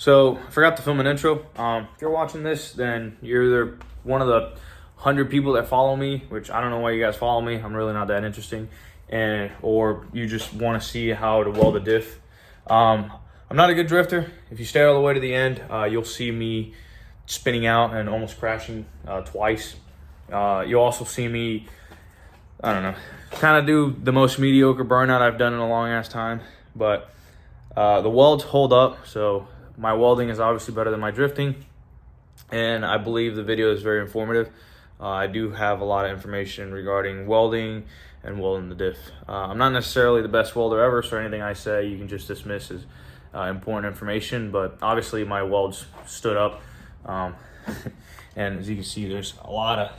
So I forgot to film an intro. If you're watching this, then you're either one of the 100 people that follow me, which I don't know why you guys follow me. I'm really not that interesting. Or you just want to see how to weld a diff. I'm not a good drifter. If you stay all the way to the end, you'll see me spinning out and almost crashing twice. You'll also see me, I don't know, kind of do the most mediocre burnout I've done in a long ass time. But the welds hold up, so my welding is obviously better than my drifting, and I believe the video is very informative. I do have a lot of information regarding welding and welding the diff. I'm not necessarily the best welder ever, so anything I say you can just dismiss as important information, but obviously my welds stood up. And as you can see, there's a lot of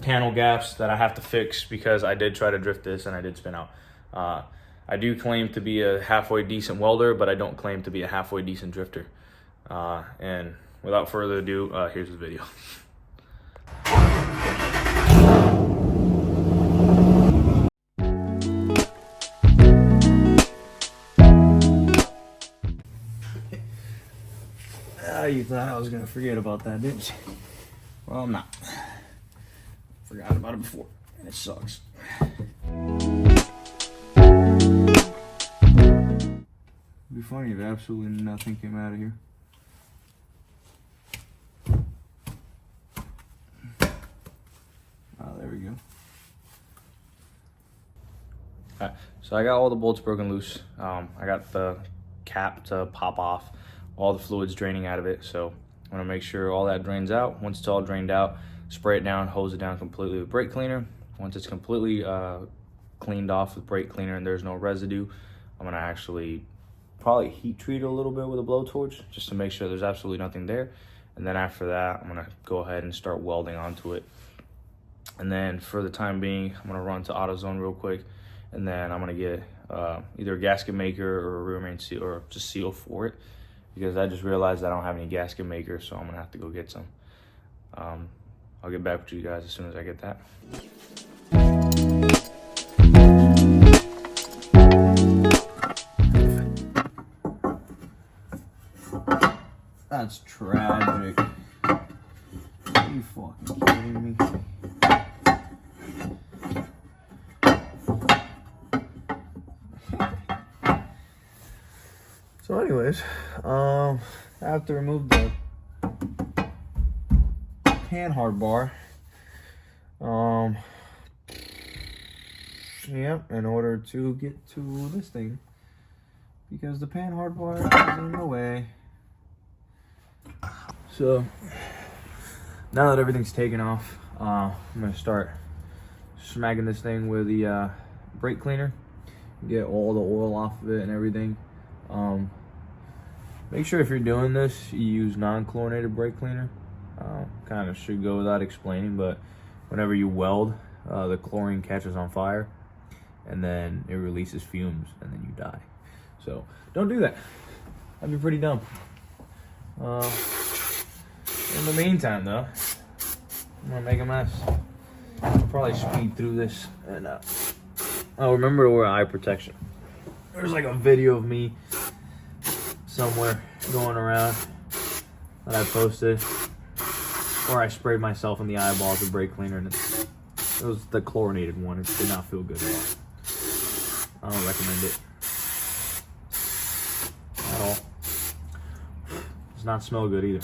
panel gaps that I have to fix because I did try to drift this and I did spin out. I do claim to be a halfway decent welder, but I don't claim to be a halfway decent drifter. And without further ado, here's the video. You thought I was gonna forget about that, didn't you? Well, I'm not. Forgot about it before, and it sucks. It'd be funny if absolutely nothing came out of here. Oh, there we go. Alright, so I got all the bolts broken loose. I got the cap to pop off, all the fluids draining out of it, so I'm gonna make sure all that drains out. Once it's all drained out, spray it down, hose it down completely with brake cleaner. Once it's completely cleaned off with brake cleaner and there's no residue, I'm gonna actually probably heat treat it a little bit with a blowtorch just to make sure there's absolutely nothing there. And then after that, I'm gonna go ahead and start welding onto it. And then for the time being, I'm gonna run to AutoZone real quick, and then I'm gonna get either a gasket maker or a rear main seal, or just seal for it, because I just realized I don't have any gasket maker, so I'm gonna have to go get some. I'll get back with you guys as soon as I get that. That's tragic. Are you fucking kidding me? So anyways, I have to remove the pan hard bar. Yep, in order to get to this thing, because the pan hard bar is in the way. So now that everything's taken off, I'm gonna start smacking this thing with the brake cleaner, get all the oil off of it and everything. Make sure if you're doing this, you use non-chlorinated brake cleaner. Kind of should go without explaining, but whenever you weld, the chlorine catches on fire and then it releases fumes and then you die. So don't do that. That'd be pretty dumb. In the meantime though, I'm gonna make a mess. I'll probably speed through this, and I'll remember to wear eye protection. There's like a video of me somewhere going around that I posted, or I sprayed myself in the eyeballs with brake cleaner, and it was the chlorinated one. It did not feel good at all. I don't recommend it at all. Does not smell good either.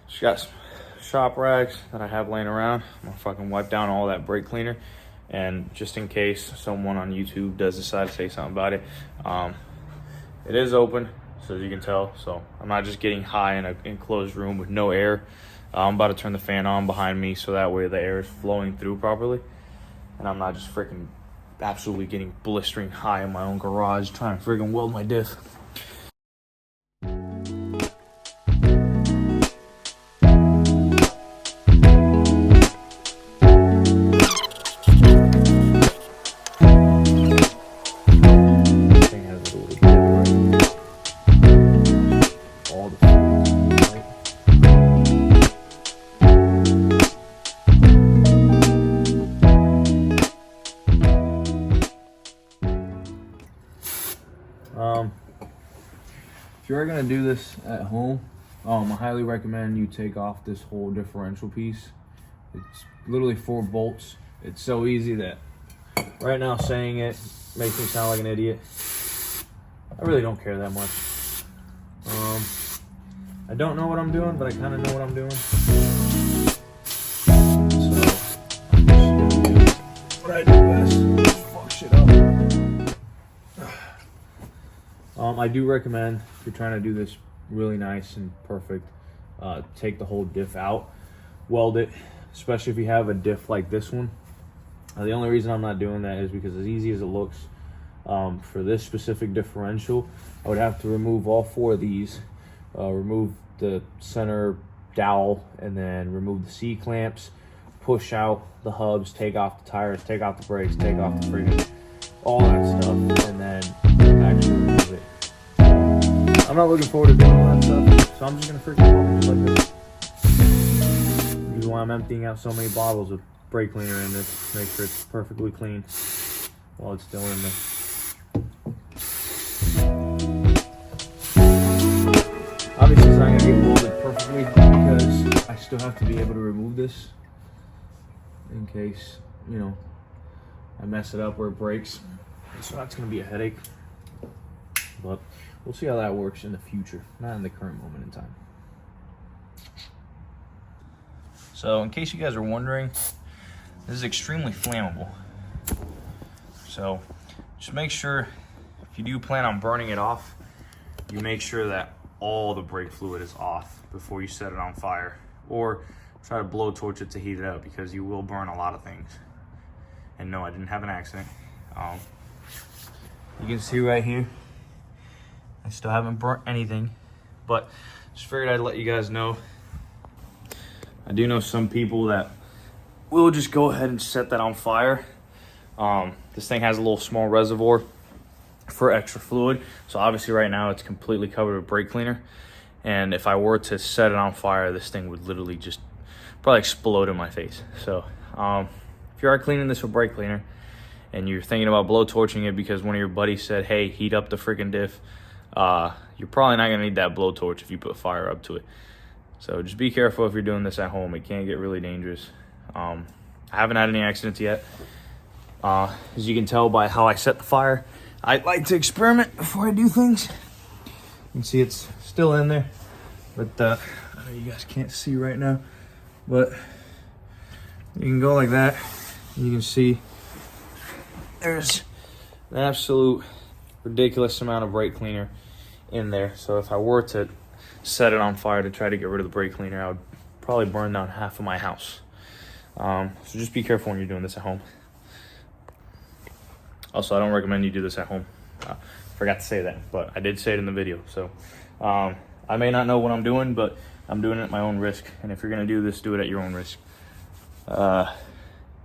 Just got some shop rags that I have laying around. I'm gonna fucking wipe down all that brake cleaner, and just in case someone on YouTube does decide to say something about it, it is open, so as you can tell. So I'm not just getting high in an enclosed room with no air. I'm about to turn the fan on behind me so that way the air is flowing through properly, and I'm not just freaking absolutely getting blistering high in my own garage trying to freaking weld my diff. If you're gonna do this at home, I highly recommend you take off this whole differential piece. It's literally 4 bolts. It's so easy that right now saying it makes me sound like an idiot. I really don't care that much. I don't know what I'm doing, but I kind of know what I'm doing. So I'm just gonna do what I do best. Fuck shit up. I do recommend if you're trying to do this really nice and perfect, take the whole diff out, weld it, especially if you have a diff like this one. The only reason I'm not doing that is because as easy as it looks, for this specific differential, I would have to remove all 4 of these, remove the center dowel, and then remove the C-clamps, push out the hubs, take off the tires, take off the brakes, take off the friggin' all that stuff, and then actually remove it. I'm not looking forward to doing all that stuff, so I'm just gonna freaking just like this. This is why I'm emptying out so many bottles of brake cleaner in this, make sure it's perfectly clean while it's still in there. Obviously it's not going to get welded perfectly because I still have to be able to remove this in case, you know, I mess it up or it breaks. So that's going to be a headache. But we'll see how that works in the future, not in the current moment in time. So in case you guys are wondering, this is extremely flammable. So just make sure, if you do plan on burning it off, you make sure that all the brake fluid is off before you set it on fire, or try to blow torch it to heat it up, because you will burn a lot of things. And no, I didn't have an accident. You can see right here, I still haven't burnt anything, but just figured I'd let you guys know. I do know some people that will just go ahead and set that on fire. This thing has a little small reservoir for extra fluid, so obviously right now it's completely covered with brake cleaner, and if I were to set it on fire, this thing would literally just probably explode in my face. So if you are cleaning this with brake cleaner and you're thinking about blow torching it because one of your buddies said, hey, heat up the freaking diff, you're probably not gonna need that blow torch if you put fire up to it. So just be careful if you're doing this at home. It can get really dangerous. I haven't had any accidents yet. As you can tell by how I set the fire, I like to experiment before I do things. You can see it's still in there, but I know you guys can't see right now, but you can go like that. You can see there's an absolute ridiculous amount of brake cleaner in there. So if I were to set it on fire to try to get rid of the brake cleaner, I would probably burn down half of my house. So just be careful when you're doing this at home. Also, I don't recommend you do this at home. Forgot to say that, but I did say it in the video. So I may not know what I'm doing, but I'm doing it at my own risk. And if you're gonna do this, do it at your own risk.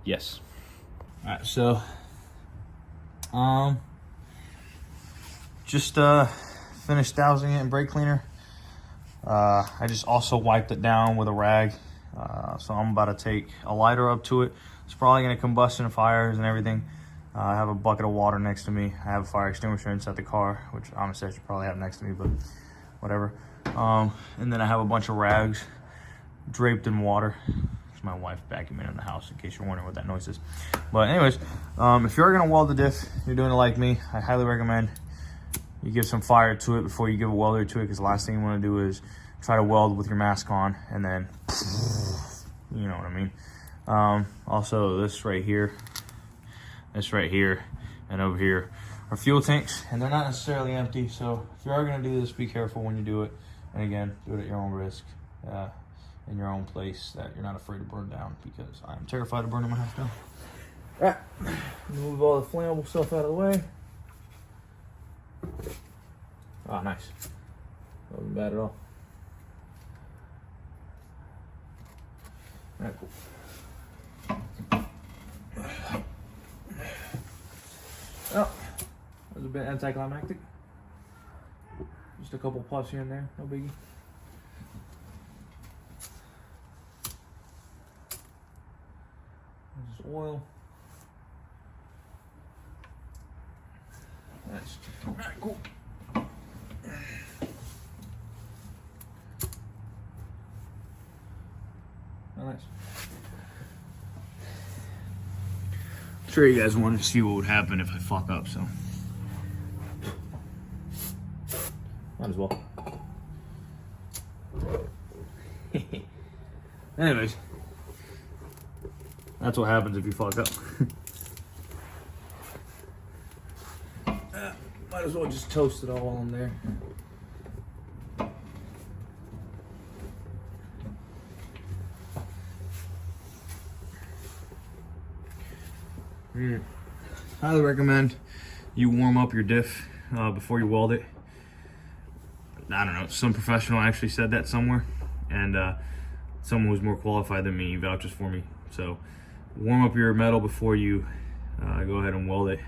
Yes. All right, so just finished dousing it in brake cleaner. I just also wiped it down with a rag. So I'm about to take a lighter up to it. It's probably gonna combust in fires and everything. I have a bucket of water next to me. I have a fire extinguisher inside the car, which honestly I should probably have next to me, but whatever. And then I have a bunch of rags draped in water. It's my wife vacuuming in the house, in case you're wondering what that noise is. But anyways, if you're gonna weld the diff, you're doing it like me, I highly recommend you give some fire to it before you give a welder to it, because the last thing you want to do is try to weld with your mask on and then, you know what I mean. Also, this right here, and over here are fuel tanks, and they're not necessarily empty. So if you are going to do this, be careful when you do it. And again, do it at your own risk, in your own place that you're not afraid to burn down, because I'm terrified of burning my house down. All right, move all the flammable stuff out of the way. Oh, nice. Wasn't bad at all. All right, cool. Oh, that was a bit anticlimactic. Just a couple puffs here and there, no biggie. This is oil. Nice. All right, cool. sure you guys wanted to see what would happen if I fuck up, so might as well. Anyways, that's what happens if you fuck up. Might as well just toast it all while I'm there. Highly recommend you warm up your diff before you weld it. I don't know, some professional actually said that somewhere, and someone who's more qualified than me vouches for me. So warm up your metal before you go ahead and weld it.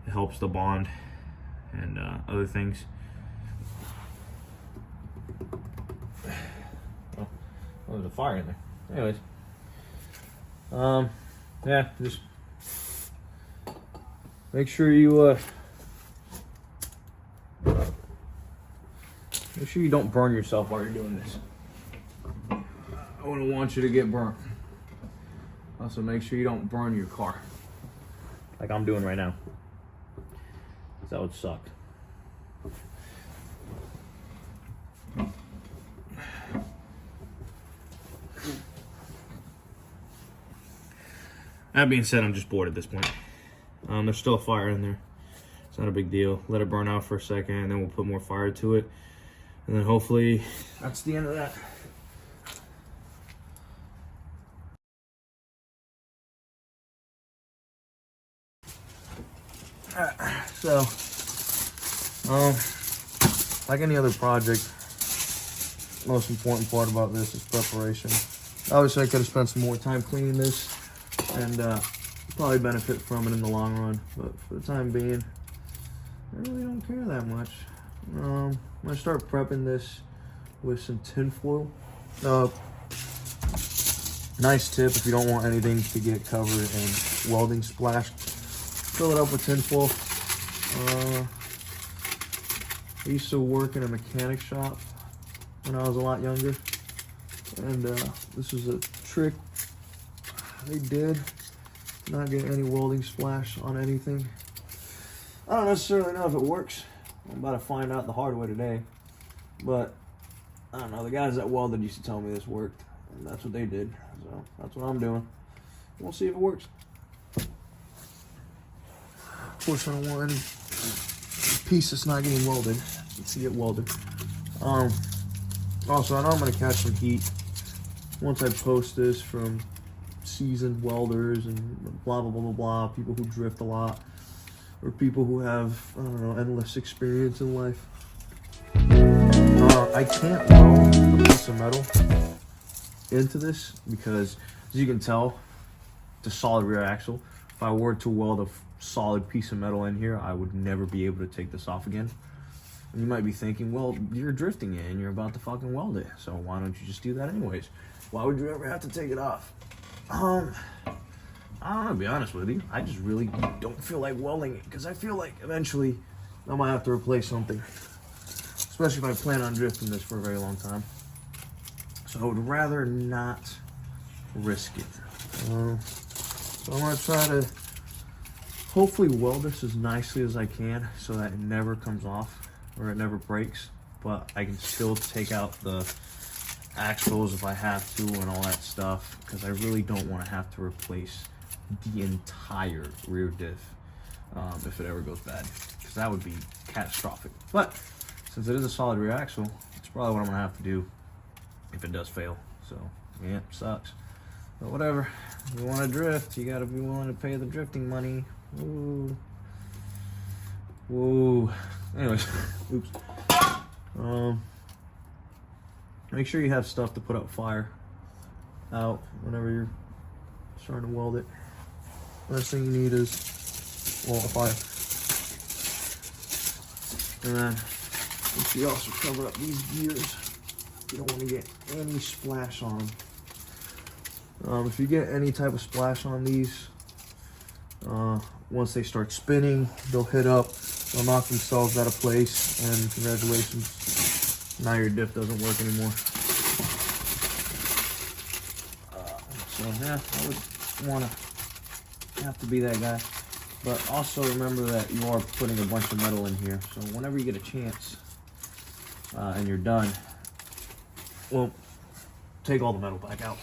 It helps the bond and other things. Oh, there's a fire in there. Anyways, yeah, just make sure you don't burn yourself while you're doing this. I wouldn't want you to get burnt. Also, make sure you don't burn your car like I'm doing right now. That would suck. That being said, I'm just bored at this point. There's still a fire in there. It's not a big deal. Let it burn out for a second, and then we'll put more fire to it. And then hopefully that's the end of that. So, like any other project, most important part about this is preparation. Obviously, I could have spent some more time cleaning this and probably benefit from it in the long run, but for the time being, I really don't care that much. I'm gonna start prepping this with some tin foil. Nice tip, if you don't want anything to get covered in welding splash, fill it up with tin foil. I used to work in a mechanic shop when I was a lot younger, and this was a trick they did to not get any welding splash on anything. I don't necessarily know if it works. I'm about to find out the hard way today, but I don't know. The guys that welded used to tell me this worked, and that's what they did, so that's what I'm doing. We'll see if it works. Of course, I don't want any piece that's not getting welded. Let's get welded. Also, I know I'm going to catch some heat once I post this from seasoned welders and blah, blah, blah, blah, blah, people who drift a lot, or people who have, I don't know, endless experience in life. I can't weld a piece of metal into this because, as you can tell, it's a solid rear axle. If I were to weld a solid piece of metal in here, I would never be able to take this off again. And you might be thinking, well, you're drifting it and you're about to fucking weld it, so why don't you just do that anyways? Why would you ever have to take it off? I don't know, to be honest with you. I just really don't feel like welding it, because I feel like eventually I might have to replace something, especially if I plan on drifting this for a very long time. So I would rather not risk it. So I'm going to try to hopefully weld this as nicely as I can so that it never comes off or it never breaks, but I can still take out the axles if I have to and all that stuff, because I really don't want to have to replace the entire rear diff if it ever goes bad, because that would be catastrophic. But since it is a solid rear axle, it's probably what I'm going to have to do if it does fail. So yeah, it sucks, but whatever. If you want to drift, you got to be willing to pay the drifting money. Ooh. Whoa. Anyways, oops. Make sure you have stuff to put out fire out whenever you're starting to weld it. First thing you need is, well, a fire. And then make sure you also cover up these gears. You don't want to get any splash on them. If you get any type of splash on these, once they start spinning, they'll hit up, they'll knock themselves out of place, and congratulations, now your diff doesn't work anymore. So yeah, I would want to have to be that guy. But also remember that you are putting a bunch of metal in here. So whenever you get a chance and you're done, well, take all the metal back out.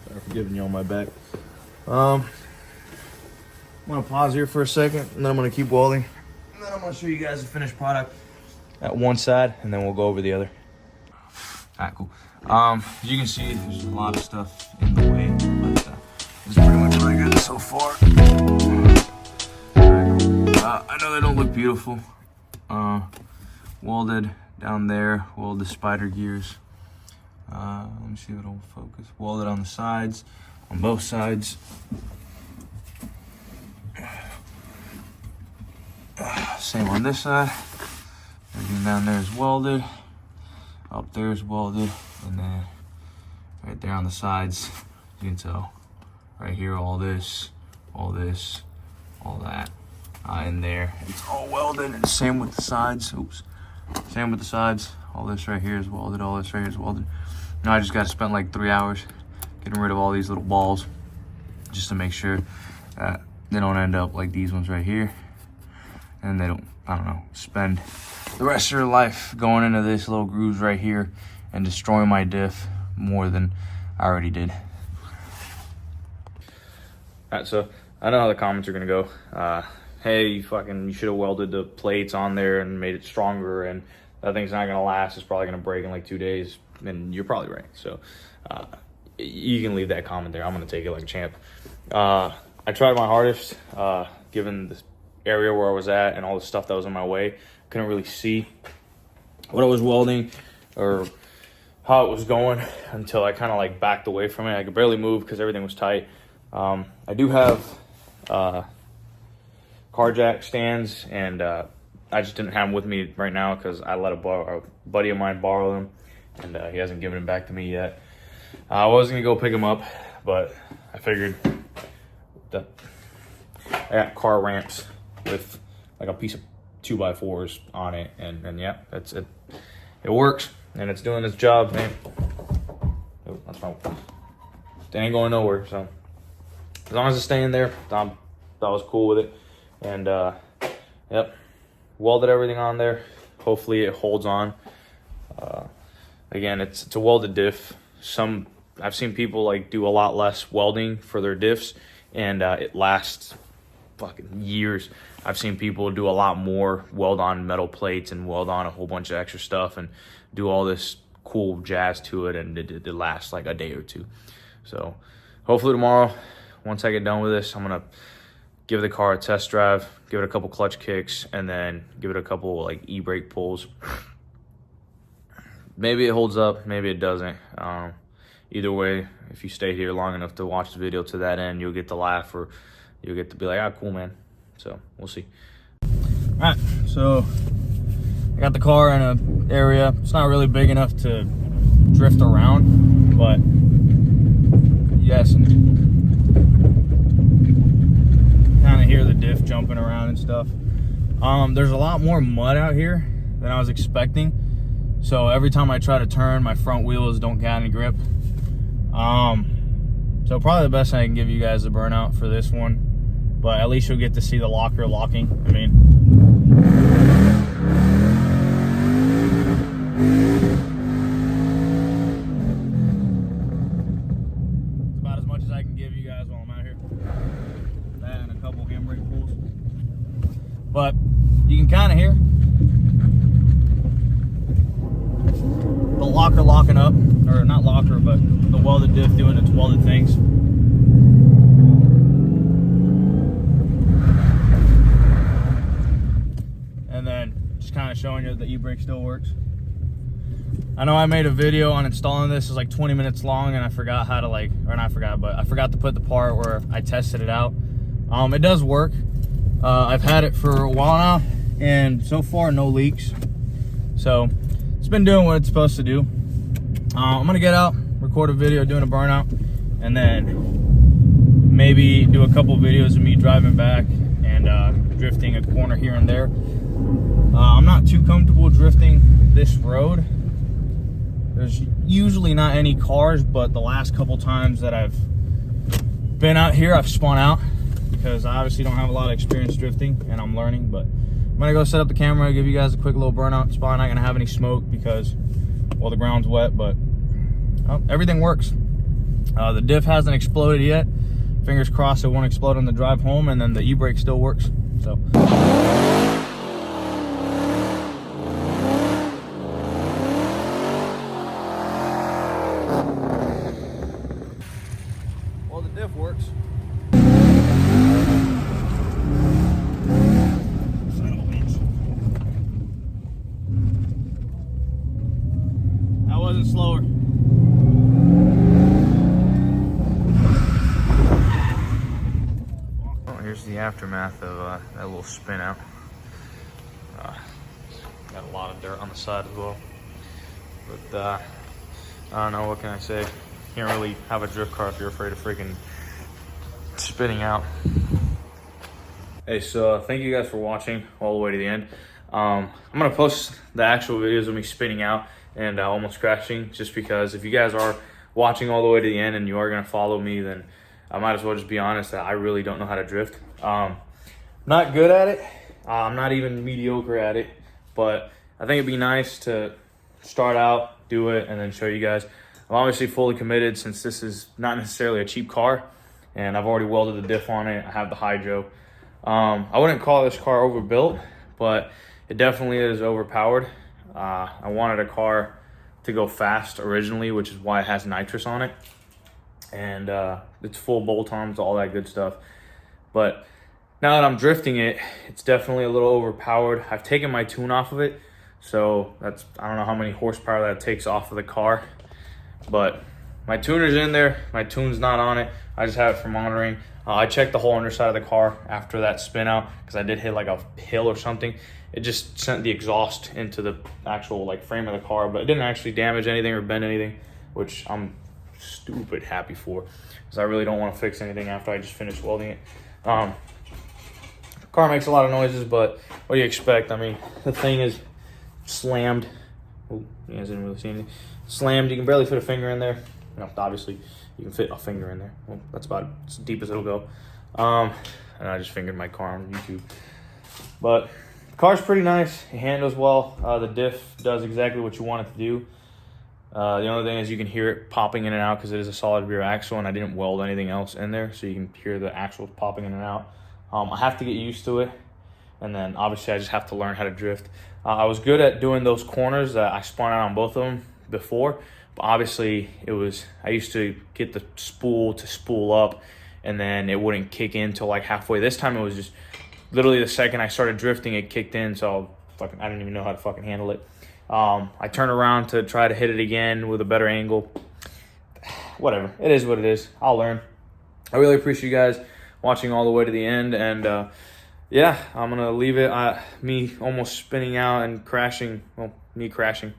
Sorry for giving you all my back. I'm gonna pause here for a second, and then I'm gonna keep welding, and then I'm gonna show you guys the finished product at one side, and then we'll go over the other. All right, cool. As you can see, there's a lot of stuff in the way, but this is pretty much what I got so far. All right, cool. I know they don't look beautiful. Welded down there, welded the spider gears. Let me see if it'll focus. Welded on the sides, on both sides. Same on this side. Everything down there is welded. Up there is welded. And then right there on the sides, you can tell. Right here, all this, all that. In there, it's all welded. And same with the sides. Oops. Same with the sides. All this right here is welded. All this right here is welded. Now I just got to spend like 3 hours getting rid of all these little balls, just to make sure that they don't end up like these ones right here. And they don't, I don't know, spend the rest of their life going into this little grooves right here and destroying my diff more than I already did. All right, so I know how the comments are gonna go. Hey, you should have welded the plates on there and made it stronger, and that thing's not gonna last. It's probably gonna break in like 2 days, and you're probably right. So you can leave that comment there. I'm gonna take it like a champ. I tried my hardest, given the area where I was at and all the stuff that was in my way. Couldn't really see what I was welding or how it was going until I kind of like backed away from it. I could barely move because everything was tight. I do have car jack stands, and I just didn't have them with me right now because I let a buddy of mine borrow them, and he hasn't given them back to me yet. I was gonna go pick them up, but I figured that I got car ramps with like a piece of 2x4s on it, and yeah, that's it. It works, and it's doing its job, man. Oh, that's my. It ain't going nowhere, so as long as it's staying there, I was cool with it. And yep, welded everything on there. Hopefully it holds on. Again, it's a welded diff. I've seen people like do a lot less welding for their diffs, and it lasts fucking years. I've seen people do a lot more, weld on metal plates and weld on a whole bunch of extra stuff and do all this cool jazz to it, and it lasts like a day or two. So hopefully tomorrow, once I get done with this, I'm gonna give the car a test drive, give it a couple clutch kicks, and then give it a couple like e-brake pulls. Maybe it holds up, maybe it doesn't. Either way, if you stay here long enough to watch the video to that end, you'll get to laugh, or you'll get to be like, ah, cool, man. So we'll see. All right, so I got the car in an area. It's not really big enough to drift around, but yes, and kind of hear the diff jumping around and stuff. There's a lot more mud out here than I was expecting. So every time I try to turn, my front wheels don't get any grip. So probably the best I can give you guys a burnout for this one, but at least you'll get to see the locker locking. I mean, it's about as much as I can give you guys while I'm out here. That and a couple handbrake pulls. But you can kind of hear the locker locking up, or not locker, but the welded diff doing its welded things. And then just kind of showing you that the e-brake still works. I know I made a video on installing this. It's like 20 minutes long, and I forgot how to I forgot to put the part where I tested it out. It does work. I've had it for a while now, and so far no leaks. So it's been doing what it's supposed to do. I'm gonna get out, record a video doing a burnout, and then maybe do a couple videos of me driving back and drifting a corner here and there. I'm not too comfortable drifting this road. There's usually not any cars, but the last couple times that I've been out here, I've spun out because I obviously don't have a lot of experience drifting and I'm learning. But I'm gonna go set up the camera, give you guys a quick little burnout. It's probably not gonna have any smoke because, well, the ground's wet, but everything works. The diff hasn't exploded yet. Fingers crossed it won't explode on the drive home, and then the e-brake still works. So. Well, the diff works. That wasn't slower. Here's the aftermath of that little spin out. Got a lot of dirt on the side as well. But I don't know, what can I say? Can't really have a drift car if you're afraid of freaking spinning out. Hey, so thank you guys for watching all the way to the end. I'm gonna post the actual videos of me spinning out and almost crashing, just because if you guys are watching all the way to the end and you are gonna follow me, then I might as well just be honest that I really don't know how to drift. Not good at it. I'm not even mediocre at it, but I think it'd be nice to start out, do it, and then show you guys. I'm obviously fully committed since this is not necessarily a cheap car, and I've already welded the diff on it. I have the hydro. I wouldn't call this car overbuilt, but it definitely is overpowered. I wanted a car to go fast originally, which is why it has nitrous on it. And it's full bolt-ons, all that good stuff. But now that I'm drifting it, it's definitely a little overpowered. I've taken my tune off of it, so that's, I don't know how many horsepower that takes off of the car, but my tuner's in there. My tune's not on it. I just have it for monitoring. I checked the whole underside of the car after that spin out because I did hit like a hill or something. It just sent the exhaust into the actual like frame of the car, but it didn't actually damage anything or bend anything, which I'm stupid happy for, because I really don't want to fix anything after I just finished welding it. Car makes a lot of noises, but what do you expect? I mean, the thing is slammed. Oh, you guys didn't really see anything. Slammed. You can barely fit a finger in there. No, obviously you can fit a finger in there. Well, that's about as deep as it'll go. And I just fingered my car on YouTube. But the car's pretty nice. It handles well. The diff does exactly what you want it to do. The only thing is you can hear it popping in and out because it is a solid rear axle, and I didn't weld anything else in there, so you can hear the axles popping in and out. I have to get used to it, and then obviously I just have to learn how to drift. I was good at doing those corners. I spun out on both of them before, but obviously I used to get the spool to spool up, and then it wouldn't kick in till like halfway. This time it was just literally the second I started drifting, it kicked in, so I didn't even know how to fucking handle it. I turned around to try to hit it again with a better angle. Whatever, it is what it is. I'll learn. I really appreciate you guys watching all the way to the end, and yeah, I'm gonna leave it me almost spinning out and crashing. Well, me crashing